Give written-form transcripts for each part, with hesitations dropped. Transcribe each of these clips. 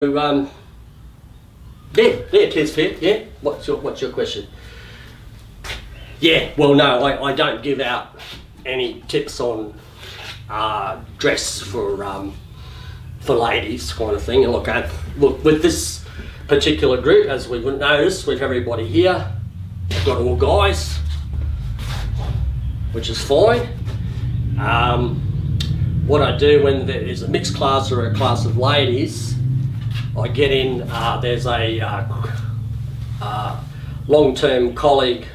Ted's fair. Yeah. What's your question? Yeah. Well, no, I don't give out any tips on dress for ladies, kind of thing. And look, with this particular group, as we would notice, with everybody here, I've got all guys, which is fine. What I do when there is a mixed class or a class of ladies, I get in, there's a long-term colleague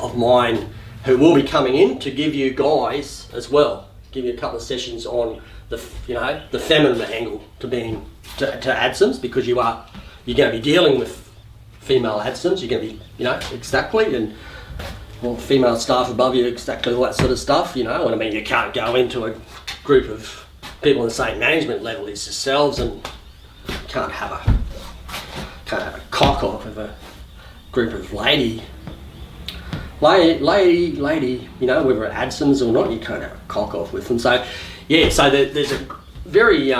of mine who will be coming in to give you guys as well, give you a couple of sessions on the feminine angle to ADSOMs, because you're going to be dealing with female ADSOMs, you're going to be, exactly, and female staff above you, exactly all that sort of stuff, and I mean, you can't go into a group of people on the same management level as yourselves and can't have a cock off of a group of lady, whether ADSOMs or not, you can't have a cock off with them. So yeah, so there's a very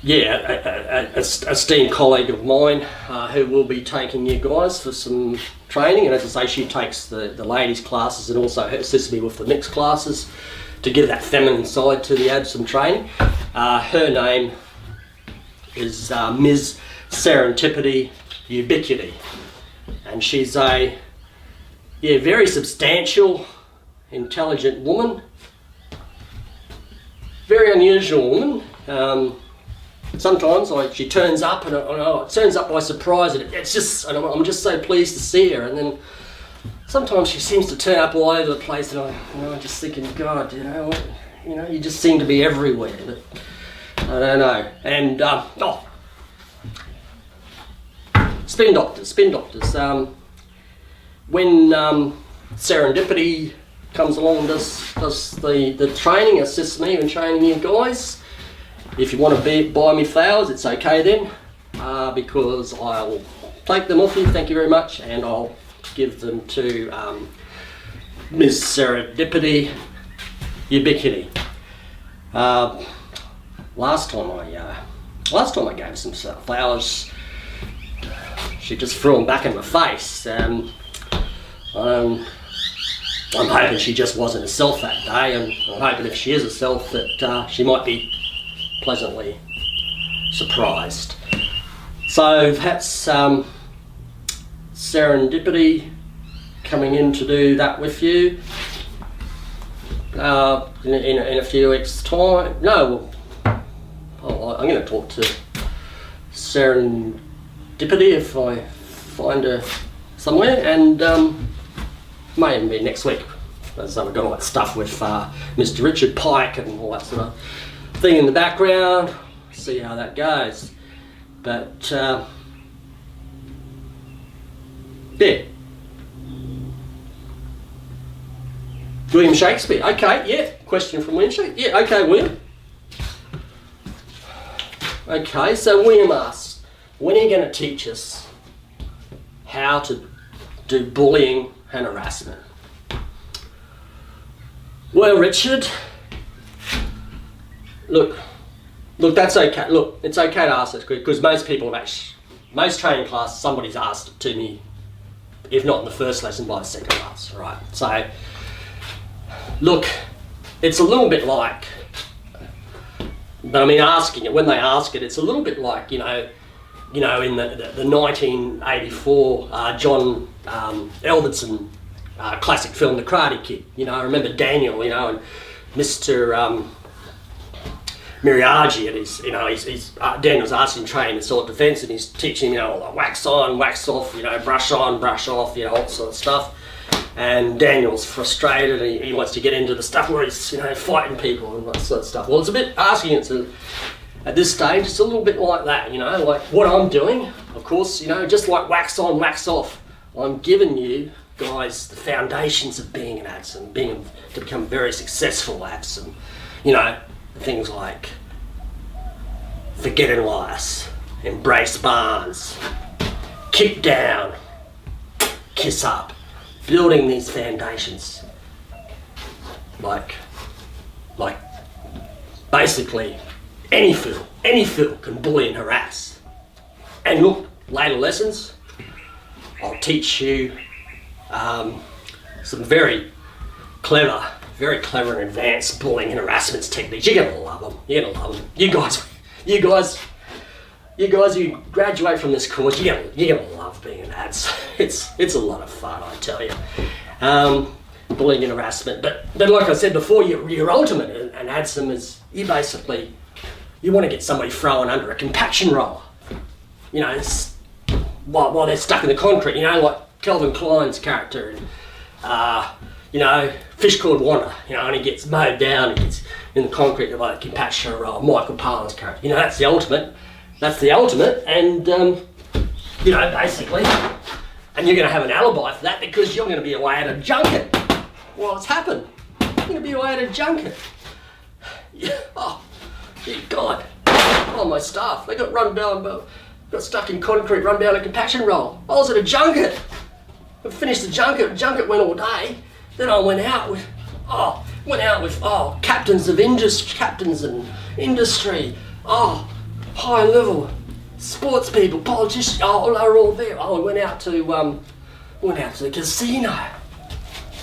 esteemed colleague of mine who will be taking you guys for some training, and as I say, she takes the ladies classes and also assists me with the mixed classes to give that feminine side to the ADSOM training. Her name is Ms. Serendipity Ubiquity, and she's a very substantial, intelligent woman, very unusual woman. Sometimes she turns up and it turns up by surprise, and I'm just so pleased to see her. And then sometimes she seems to turn up all over the place, and I'm just thinking, God, you just seem to be everywhere. But I don't know. And spin doctors. When Serendipity comes along and does the training, assists me in training you guys. If you want to buy me flowers, it's okay then, because I'll take them off you, thank you very much, and I'll give them to Ms. Serendipity Ubiquity. Last time I gave some flowers, she just threw them back in my face. I'm hoping she just wasn't herself that day, and I'm hoping if she is herself that she might be pleasantly surprised. So that's Serendipity coming in to do that with you in a few weeks' time. No, I'm going to talk to Serendipity if I find her somewhere, and may even be next week. So we've got all that stuff with Mr. Richard Pike and all that sort of thing in the background. See how that goes. But yeah, William Shakespeare. Okay, yeah. Question from William Shakespeare. Yeah, okay, William. Okay, so William asks, when are you going to teach us how to do bullying and harassment? Well, Richard, look, that's okay. Look, it's okay to ask this because most people most training classes, somebody's asked it to me, if not in the first lesson, by the second class, right? So, look, it's a little bit like, but I mean, asking it, when they ask it, it's a little bit like, in the 1984 John Elderson classic film, The Karate Kid. I remember Daniel, and Mr. Miyagi, and Daniel's asking training in self-defense, and he's teaching, like wax on, wax off, brush on, brush off, all that sort of stuff. And Daniel's frustrated, and he wants to get into the stuff where he's, fighting people and that sort of stuff. Well, it's a bit asking it to, at this stage, it's a little bit like that, like what I'm doing, of course, just like wax on, wax off. I'm giving you guys the foundations of being an ADSOM, to become very successful ADSOM. Things like forget and lice, embrace Barnes, kick down, kiss up, building these foundations like basically any field can bully and harass. And look, later lessons, I'll teach you some very clever and advanced bullying and harassment techniques. You're gonna love them. You're gonna love them. You guys who graduate from this course, you're gonna love being an ADS. It's a lot of fun, I tell you. Bullying and harassment, but like I said before, your ultimate in ADSOM is you want to get somebody thrown under a compaction roller. You know, while they're stuck in the concrete. You know, like Calvin Klein's character, and Fish Called Wanda. You know, and he gets mowed down, he gets in the concrete by a compaction roller. Michael Palmer's character. You know, that's the ultimate. And basically, and you're going to have an alibi for that because you're going to be away at a junket. Well, it's happened. You're going to be away at a junket. Yeah. Oh, dear God. Oh, my staff, they got got stuck in concrete, run down a compaction roll. I was at a junket. I finished the junket. The junket went all day. Then I went out with captains and industry. Oh, high level sports people, politicians. Oh, they were all there. Oh, I went out to the casino.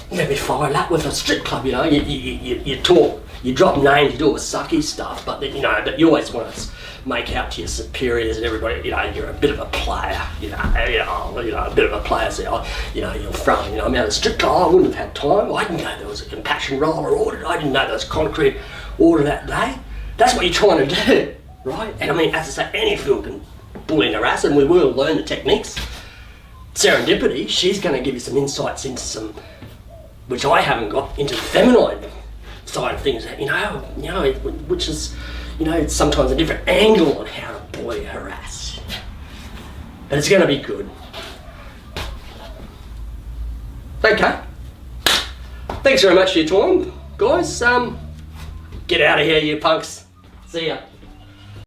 Let me follow that with a strip club. You know, you talk, you drop names, you do all the sucky stuff, but then, but you always want to make out to your superiors and everybody. You're a bit of a player. A bit of a player. So, you're from. I'm out of the strip club. I wouldn't have had time. I didn't know there was a compaction roller ordered. I didn't know there was concrete ordered that day. That's what you're trying to do, right? And I mean, as I say, any field can bully and harass, and we will learn the techniques. Serendipity. She's going to give you some insights into some, which I haven't got, into the feminine side of things, which is, it's sometimes a different angle on how to bully and harass. But it's going to be good. Okay. Thanks very much for your time, guys. Get out of here, you punks. See ya.